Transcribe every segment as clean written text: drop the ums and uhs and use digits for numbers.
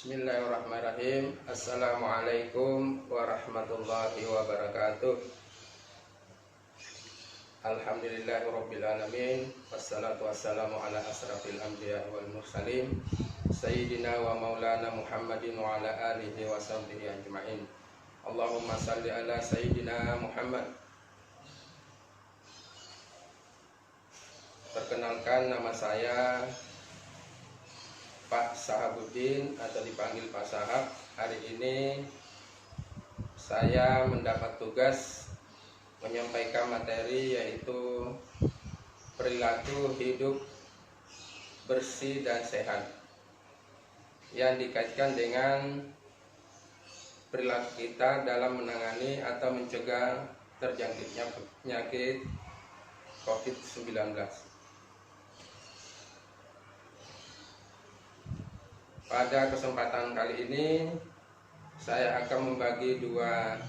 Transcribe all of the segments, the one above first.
Bismillahirrahmanirrahim. Assalamualaikum warahmatullahi wabarakatuh. Alhamdulillahirabbil alamin. Wassalatu wassalamu ala asrafil anbiya wal mursalin sayyidina wa maulana Muhammadin wa ala alihi wa sahbihi ajma'in. Allahumma salli ala sayyidina Muhammad. Perkenalkan, nama saya Pak Sahabuddin atau dipanggil Pak Sahab. Hari ini saya mendapat tugas menyampaikan materi yaitu perilaku hidup bersih dan sehat yang dikaitkan dengan perilaku kita dalam menangani atau mencegah terjangkitnya penyakit COVID-19. Pada kesempatan kali ini saya akan membagi dua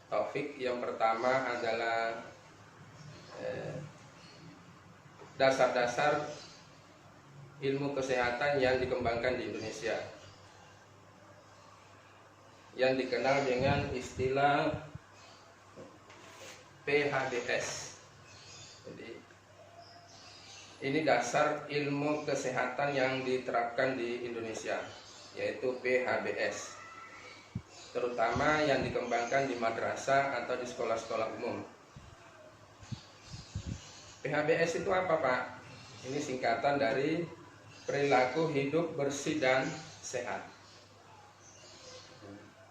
topik. Yang pertama adalah dasar-dasar ilmu kesehatan yang dikembangkan di Indonesia, yang dikenal dengan istilah PHBS. Jadi ini dasar ilmu kesehatan yang diterapkan di Indonesia, yaitu PHBS, terutama yang dikembangkan di madrasah atau di sekolah-sekolah umum. PHBS itu apa, Pak? Ini singkatan dari perilaku hidup bersih dan sehat.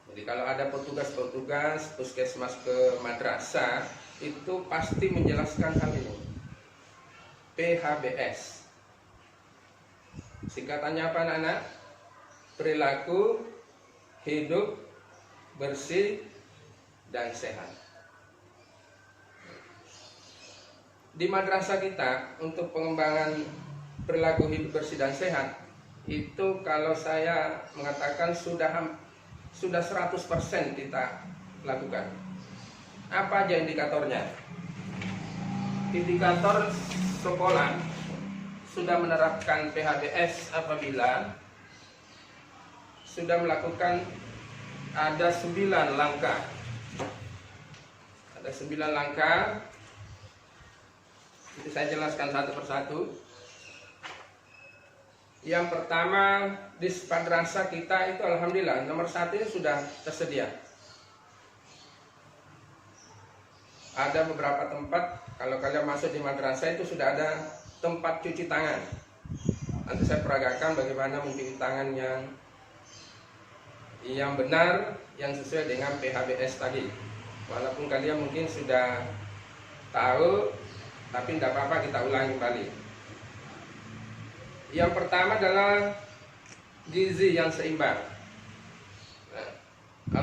Jadi kalau ada petugas-petugas puskesmas ke madrasah, itu pasti menjelaskan hal ini. PHBS. Singkatannya apa, anak-anak? Perilaku hidup bersih dan sehat. Di madrasah kita untuk pengembangan perilaku hidup bersih dan sehat itu, kalau saya mengatakan sudah 100% kita lakukan. Apa aja indikatornya? Indikator sekolah sudah menerapkan PHBS apabila sudah melakukan ada 9 langkah. Ada 9 langkah. Itu saya jelaskan satu persatu. Yang pertama, di madrasah kita itu alhamdulillah nomor 1 ini sudah tersedia. Ada beberapa tempat, kalau kalian masuk di madrasah itu sudah ada tempat cuci tangan. Nanti saya peragakan bagaimana mencuci tangan yang benar, yang sesuai dengan PHBS tadi. Walaupun kalian mungkin sudah tahu, tapi tidak apa-apa, kita ulangi kembali. Yang pertama adalah gizi yang seimbang. Nah,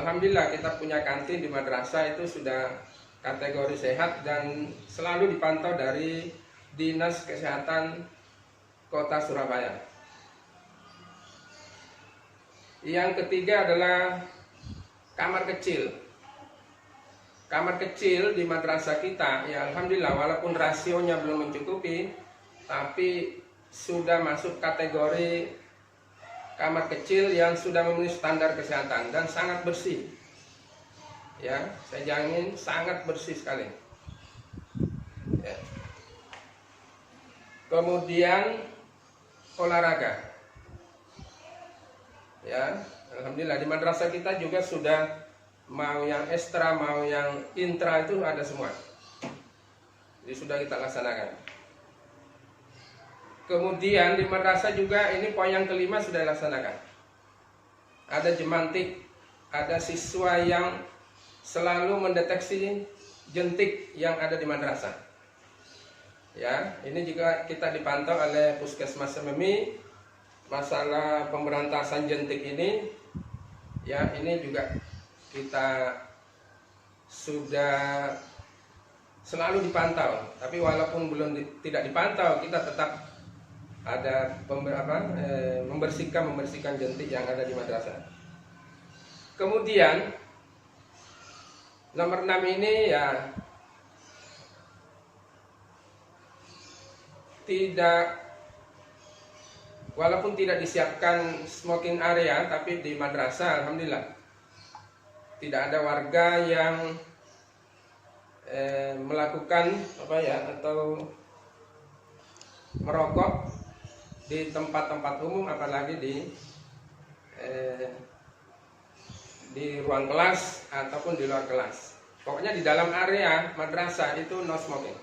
alhamdulillah kita punya kantin di madrasah itu sudah kategori sehat dan selalu dipantau dari Dinas Kesehatan Kota Surabaya. Yang ketiga adalah kamar kecil. Kamar kecil di madrasah kita, ya alhamdulillah walaupun rasionya belum mencukupi, tapi sudah masuk kategori kamar kecil yang sudah memenuhi standar kesehatan dan sangat bersih. Ya, saya jamin sangat bersih sekali. Ya. Kemudian olahraga. Ya, alhamdulillah di madrasah kita juga sudah, mau yang ekstra mau yang intra itu ada semua. Jadi sudah kita laksanakan. Kemudian di madrasah juga ini poin yang kelima sudah dilaksanakan. Ada jemantik, ada siswa yang selalu mendeteksi jentik yang ada di madrasah. Ya, ini juga kita dipantau oleh Puskesmas Sememi. Masalah pemberantasan jentik ini, ya ini juga kita sudah selalu dipantau. Tapi walaupun tidak dipantau, kita tetap ada membersihkan jentik yang ada di madrasah. Kemudian nomor 6 ini ya tidak walaupun tidak disiapkan smoking area, tapi di madrasah alhamdulillah tidak ada warga yang melakukan atau merokok di tempat-tempat umum, apalagi di ruang kelas ataupun di luar kelas. Pokoknya di dalam area madrasah itu no smoking.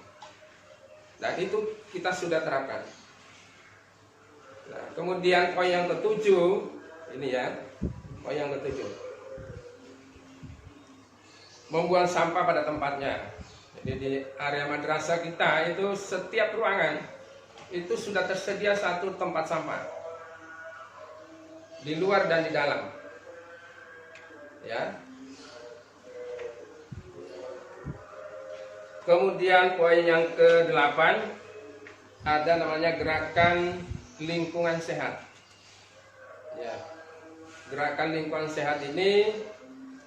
Dan itu kita sudah terapkan. Nah, kemudian poin yang ketujuh ini ya, poin yang ketujuh, membuang sampah pada tempatnya. Jadi di area madrasah kita itu setiap ruangan itu sudah tersedia satu tempat sampah, di luar dan di dalam. Ya. Kemudian poin yang ke-8 ada namanya gerakan lingkungan sehat. Ya. Gerakan lingkungan sehat ini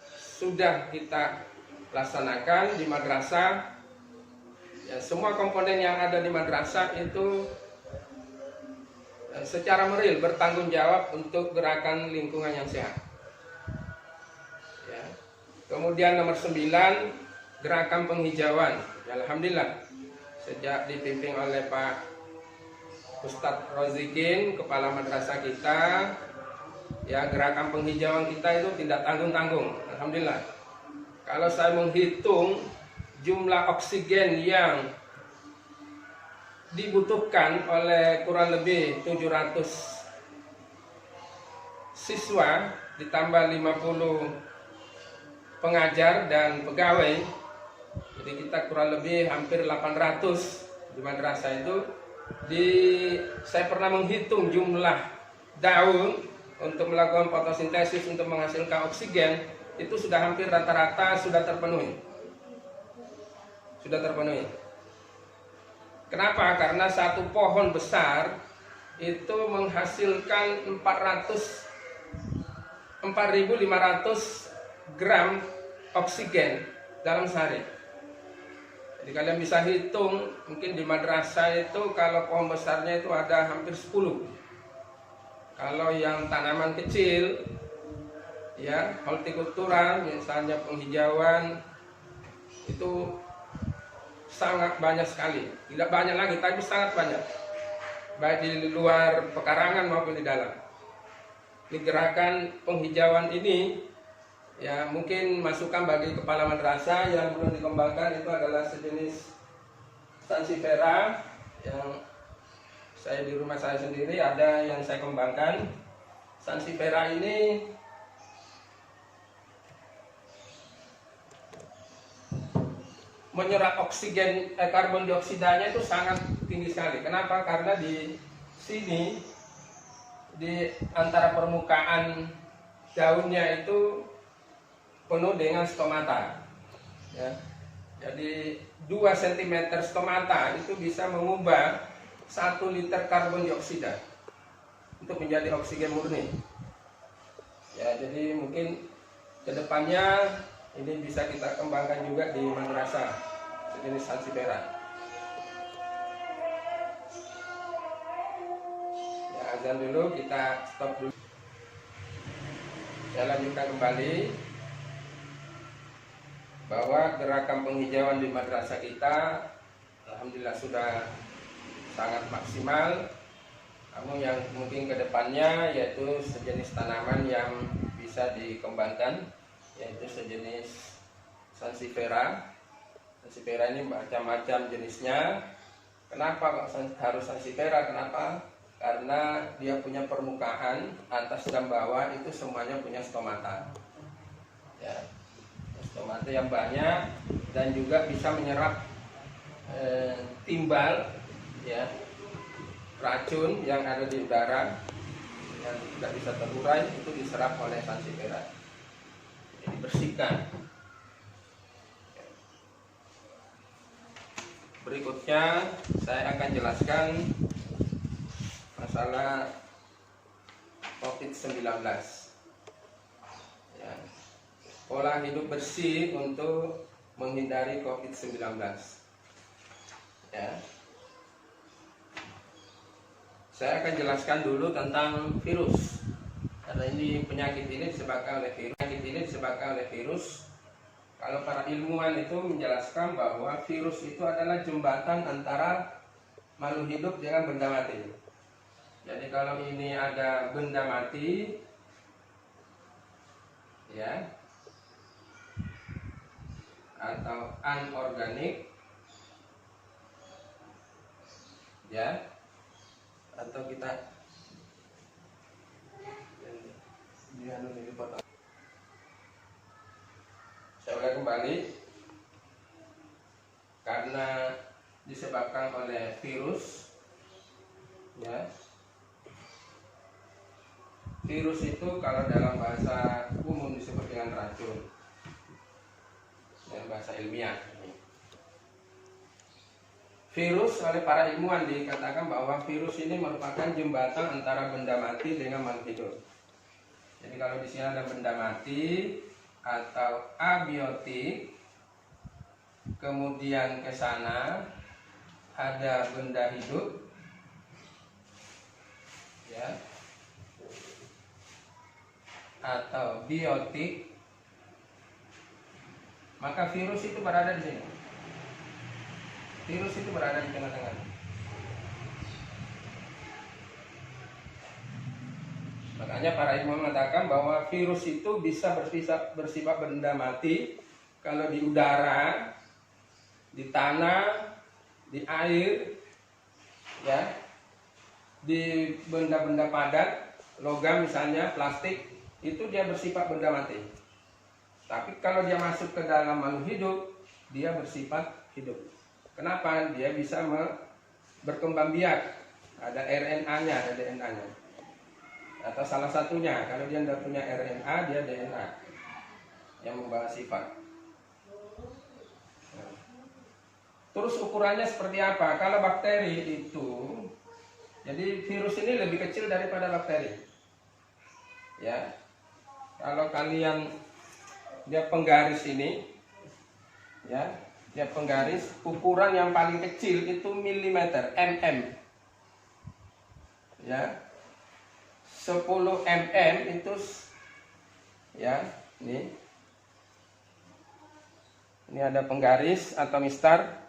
sudah kita laksanakan di madrasah. Ya, semua komponen yang ada di madrasah itu secara real bertanggung jawab untuk gerakan lingkungan yang sehat. Ya. Kemudian nomor 9, gerakan penghijauan. Ya, alhamdulillah sejak dipimpin oleh Pak Ustadz Rozikin, kepala madrasah kita, ya gerakan penghijauan kita itu tidak tanggung-tanggung. Alhamdulillah. Kalau saya menghitung jumlah oksigen yang dibutuhkan oleh kurang lebih 700 siswa ditambah 50 pengajar dan pegawai, jadi kita kurang lebih hampir 800 di madrasah itu. Saya pernah menghitung jumlah daun untuk melakukan fotosintesis untuk menghasilkan oksigen, itu sudah hampir rata-rata sudah terpenuhi. Kenapa? Karena satu pohon besar itu menghasilkan 4.500 gram oksigen dalam sehari. Jadi kalian bisa hitung, mungkin di madrasah itu kalau pohon besarnya itu ada hampir 10. Kalau yang tanaman kecil, ya hortikultura, misalnya penghijauan, itu sangat banyak sekali. Tidak banyak lagi, tapi sangat banyak, baik di luar pekarangan maupun di dalam. Ini gerakan penghijauan ini, ya mungkin masukan bagi kepala madrasah yang belum dikembangkan, itu adalah sejenis sansifera yang di rumah saya sendiri ada yang saya kembangkan. Sansifera ini menyerap oksigen, karbon dioksidanya itu sangat tinggi sekali. Kenapa? Karena di sini di antara permukaan daunnya itu penuh dengan stomata. Ya. Jadi 2 cm stomata itu bisa mengubah 1 liter karbon dioksida untuk menjadi oksigen murni. Ya, jadi mungkin kedepannya ini bisa kita kembangkan juga di madrasah sejenis sansifera. Ya, azan dulu, kita stop dulu. Saya lanjutkan kembali bahwa gerakan penghijauan di madrasah kita alhamdulillah sudah sangat maksimal. Namun yang mungkin kedepannya yaitu sejenis tanaman yang bisa dikembangkan, yaitu sejenis sansifera. Sansifera ini macam-macam jenisnya. Kenapa harus sansifera? Kenapa? Karena dia punya permukaan atas dan bawah itu semuanya punya stomata. Ya, stomata yang banyak dan juga bisa menyerap timbal, ya, racun yang ada di udara yang tidak bisa terurai, itu diserap oleh sansifera. Jadi dibersihkan. Berikutnya saya akan jelaskan masalah COVID-19. Ya. Pola hidup bersih untuk menghindari COVID-19. Ya. Saya akan jelaskan dulu tentang virus. Karena ini penyakit ini disebabkan oleh virus. Penyakit ini disebabkan oleh virus. Kalau para ilmuwan itu menjelaskan bahwa virus itu adalah jembatan antara makhluk hidup dengan benda mati. Jadi kalau ini ada benda mati, ya, atau anorganik, ya, atau kita saya ulang kembali, karena disebabkan oleh virus, ya. Virus itu kalau dalam bahasa umum disebut dengan racun, dan bahasa ilmiah. Virus oleh para ilmuwan dikatakan bahwa virus ini merupakan jembatan antara benda mati dengan makhluk hidup. Jadi kalau di sini ada benda mati atau abiotik, kemudian ke sana ada benda hidup, ya, atau biotik, maka virus itu berada di sini. Virus itu berada di tengah-tengah. Makanya para ilmuwan mengatakan bahwa virus itu bisa bersifat benda mati kalau di udara, di tanah, di air, ya, di benda-benda padat, logam misalnya, plastik, itu dia bersifat benda mati. Tapi kalau dia masuk ke dalam makhluk hidup, dia bersifat hidup. Kenapa? Dia bisa berkembang biak. Ada RNA-nya, ada DNA-nya. Atau salah satunya, kalau dia tidak punya RNA, dia DNA yang membawa sifat. Terus ukurannya seperti apa? Kalau bakteri itu, jadi virus ini lebih kecil daripada bakteri. Ya, kalau kalian dia penggaris ini, ya, dia penggaris, ukuran yang paling kecil itu milimeter, mm. Ya, 10 mm itu, ya, ini ada penggaris atau mistar.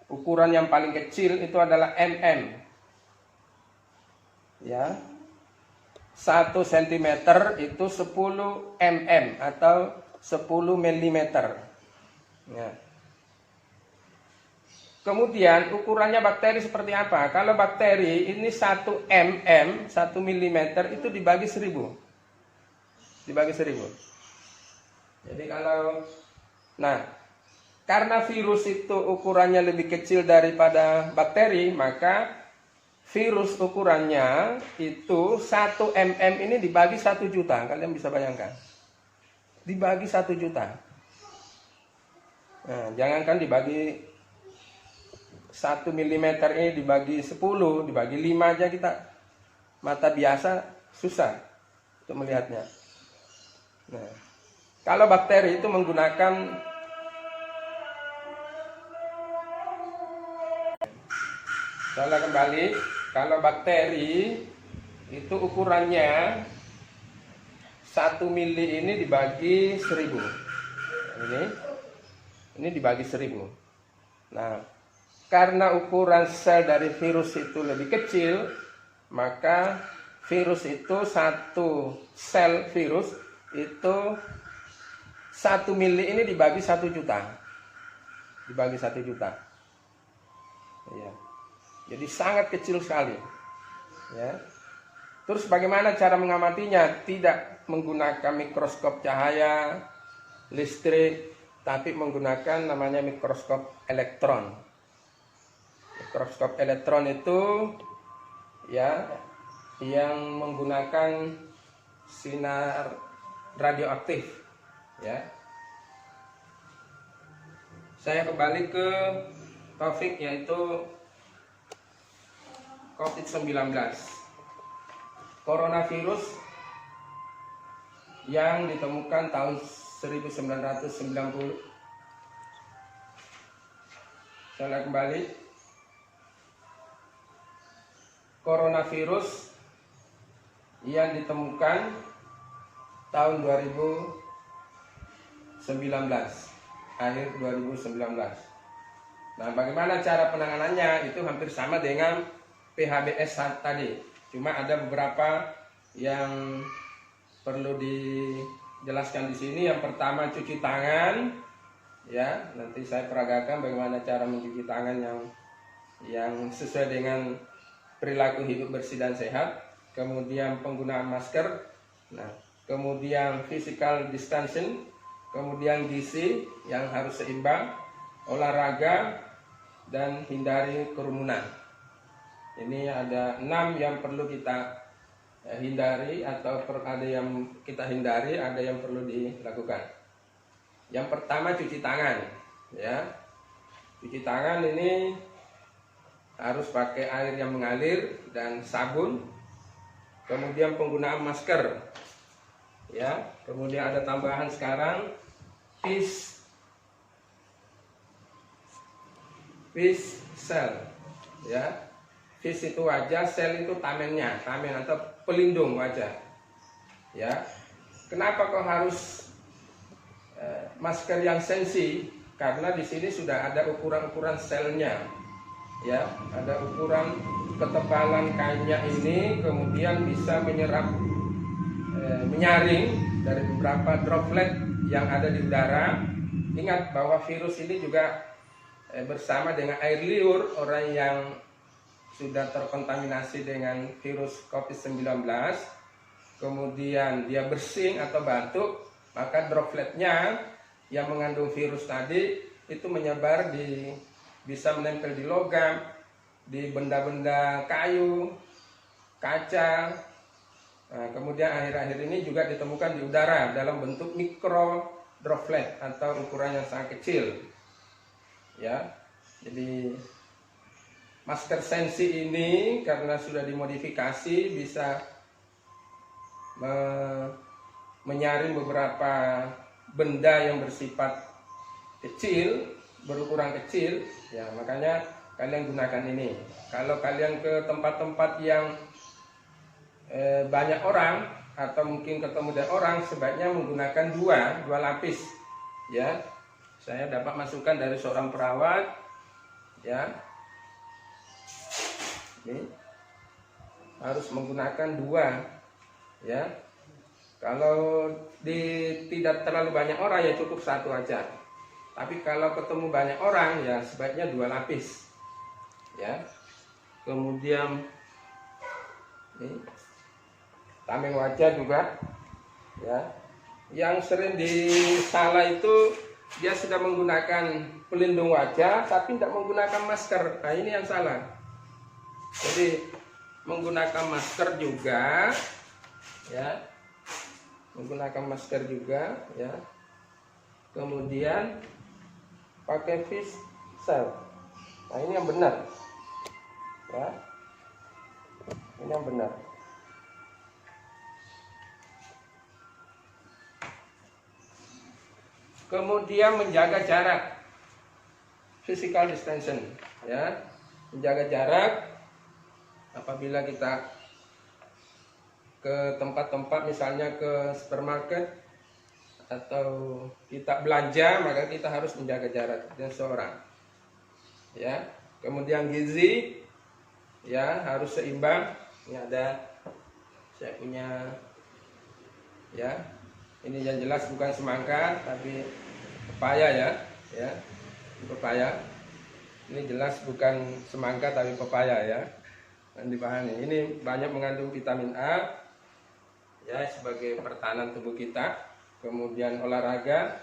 Ukuran yang paling kecil itu adalah mm. Ya, 1 cm itu 10 mm atau 10 mm. Ya. Kemudian ukurannya bakteri seperti apa? Kalau bakteri ini 1 mm, 1 mm itu dibagi 1000. Dibagi 1000. Jadi kalau, nah, karena virus itu ukurannya lebih kecil daripada bakteri, maka virus ukurannya itu 1 mm ini dibagi 1 juta. Kalian bisa bayangkan. Dibagi 1 juta. Nah, jangankan dibagi 1 mm ini dibagi 10, dibagi 5 aja kita mata biasa susah untuk melihatnya. Nah, kalau bakteri itu menggunakan, saya kembali, kalau bakteri itu ukurannya 1 mili ini dibagi 1000. Ini dibagi 1000. Nah, karena ukuran sel dari virus itu lebih kecil, maka virus itu, satu sel virus itu 1 mili ini dibagi 1 juta. Dibagi 1 juta. Ya. Jadi sangat kecil sekali. Ya. Terus bagaimana cara mengamatinya? Tidak menggunakan mikroskop cahaya, listrik, tapi menggunakan namanya mikroskop elektron. Mikroskop elektron itu, ya, yang menggunakan sinar radioaktif, ya. Saya kembali ke topik, yaitu COVID-19, coronavirus yang ditemukan tahun 1990. Saya kembali. coronavirus yang ditemukan tahun 2019, akhir 2019. Nah, bagaimana cara penanganannya? Itu hampir sama dengan PHBS tadi. Cuma ada beberapa yang perlu dijelaskan di sini. Yang pertama, cuci tangan. Ya, nanti saya peragakan bagaimana cara mencuci tangan yang sesuai dengan perilaku hidup bersih dan sehat. Kemudian penggunaan masker. Nah, kemudian physical distancing. Kemudian gizi yang harus seimbang, olahraga, dan hindari kerumunan. Ini ada 6 yang perlu kita hindari, atau ada yang kita hindari, ada yang perlu dilakukan. Yang pertama, cuci tangan. Ya, cuci tangan ini harus pakai air yang mengalir dan sabun. Kemudian penggunaan masker. Ya, kemudian ada tambahan sekarang fish cell. Ya, fish itu wajah, cell itu tamen atau pelindung wajah. Ya, kenapa kok harus masker yang sensi? Karena di sini sudah ada ukuran-ukuran selnya. Ya, ada ukuran ketebalan kainnya ini, kemudian bisa menyaring dari beberapa droplet yang ada di udara. Ingat bahwa virus ini juga bersama dengan air liur. Orang yang sudah terkontaminasi dengan virus COVID-19, kemudian dia bersin atau batuk, maka dropletnya yang mengandung virus tadi itu menyebar bisa menempel di logam, di benda-benda kayu, kaca. Nah, kemudian akhir-akhir ini juga ditemukan di udara dalam bentuk mikro droplet atau ukuran yang sangat kecil. Ya, jadi masker sensi ini karena sudah dimodifikasi bisa menyaring beberapa benda yang bersifat kecil, berukuran kecil. Ya, makanya kalian gunakan ini. Kalau kalian ke tempat-tempat yang banyak orang atau mungkin ketemu dengan orang, sebaiknya menggunakan dua lapis. Ya, saya dapat masukan dari seorang perawat. Ya, ini harus menggunakan dua. Ya, kalau tidak terlalu banyak orang ya cukup satu aja. Tapi kalau ketemu banyak orang ya sebaiknya dua lapis. Ya, kemudian ini tameng wajah juga. Ya, yang sering disalah itu dia sudah menggunakan pelindung wajah tapi tidak menggunakan masker. Nah, ini yang salah. Jadi menggunakan masker juga, ya, menggunakan masker juga, ya. Kemudian pakai face shield. Nah, ini yang benar, ya. Ini yang benar. Kemudian menjaga jarak, physical distancing, ya, menjaga jarak. Apabila kita ke tempat-tempat, misalnya ke supermarket atau kita belanja, maka kita harus menjaga jarak dengan seorang. Ya, kemudian gizi, ya, harus seimbang. Ini ada, saya punya, ya. Ini yang jelas bukan semangka, tapi pepaya, ya, pepaya. Ini jelas bukan semangka, tapi pepaya, ya. Dan dipahami, ini banyak mengandung vitamin A, ya, sebagai pertahanan tubuh kita. Kemudian olahraga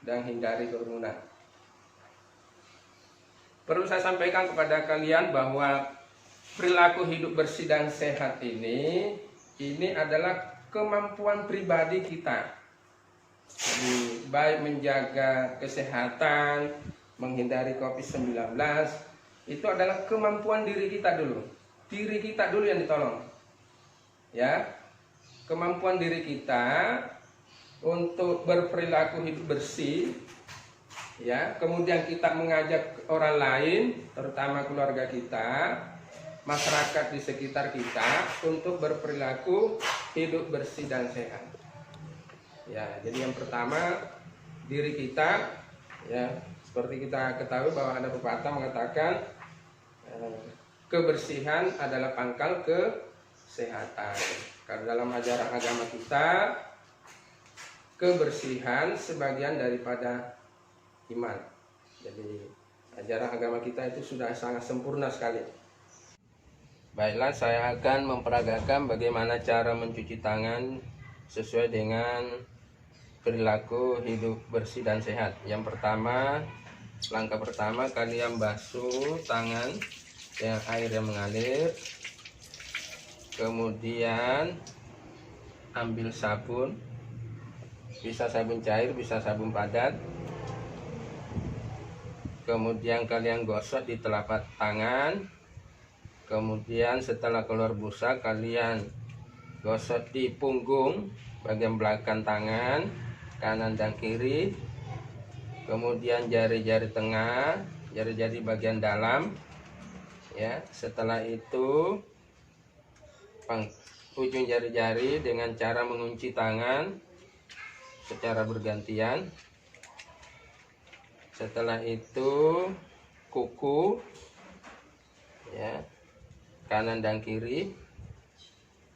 dan hindari kerumunan. Perlu saya sampaikan kepada kalian bahwa perilaku hidup bersih dan sehat ini adalah kemampuan pribadi kita. Jadi, baik menjaga kesehatan, menghindari COVID-19, itu adalah kemampuan diri kita dulu. Diri kita dulu yang ditolong. Ya, kemampuan diri kita untuk berperilaku hidup bersih, ya. Kemudian kita mengajak orang lain, terutama keluarga kita, masyarakat di sekitar kita untuk berperilaku hidup bersih dan sehat. Ya, jadi yang pertama diri kita, ya, seperti kita ketahui bahwa ada pepatah mengatakan kebersihan adalah pangkal kesehatan. Karena dalam ajaran agama kita, kebersihan sebagian daripada iman. Jadi ajaran agama kita itu sudah sangat sempurna sekali. Baiklah, saya akan memperagakan bagaimana cara mencuci tangan sesuai dengan perilaku hidup bersih dan sehat. Yang pertama, langkah pertama, kalian basuh tangan dengan air yang mengalir. Kemudian ambil sabun, bisa sabun cair, bisa sabun padat. Kemudian kalian gosok di telapak tangan. Kemudian setelah keluar busa, kalian gosok di punggung bagian belakang tangan kanan dan kiri. Kemudian jari-jari tengah, jari-jari bagian dalam. Ya, setelah itu ujung jari-jari dengan cara mengunci tangan secara bergantian. Setelah itu kuku, ya, kanan dan kiri.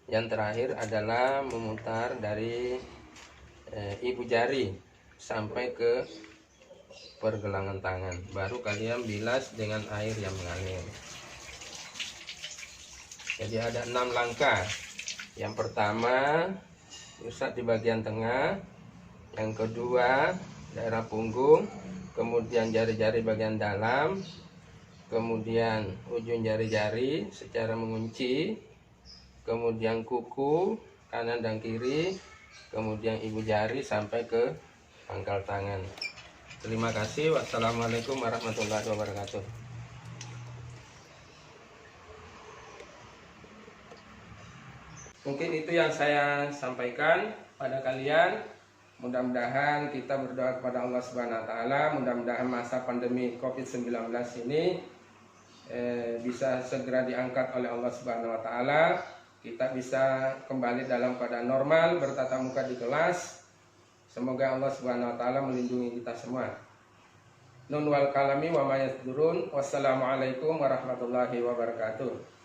Yang terakhir adalah memutar dari ibu jari sampai ke pergelangan tangan. Baru kalian bilas dengan air yang mengalir. Jadi ada 6 langkah. Yang pertama, usap di bagian tengah. Yang kedua, daerah punggung. Kemudian jari-jari bagian dalam. Kemudian ujung jari-jari secara mengunci. Kemudian kuku kanan dan kiri. Kemudian ibu jari sampai ke pangkal tangan. Terima kasih. Wassalamualaikum warahmatullahi wabarakatuh. Mungkin itu yang saya sampaikan pada kalian. Mudah-mudahan kita berdoa kepada Allah Subhanahu wa taala, mudah-mudahan masa pandemi Covid-19 ini bisa segera diangkat oleh Allah Subhanahu wa taala. Kita bisa kembali dalam keadaan normal, bertatap muka di kelas. Semoga Allah Subhanahu wa taala melindungi kita semua. Nun wal kalami wa ma yasdurun. Wassalamualaikum warahmatullahi wabarakatuh.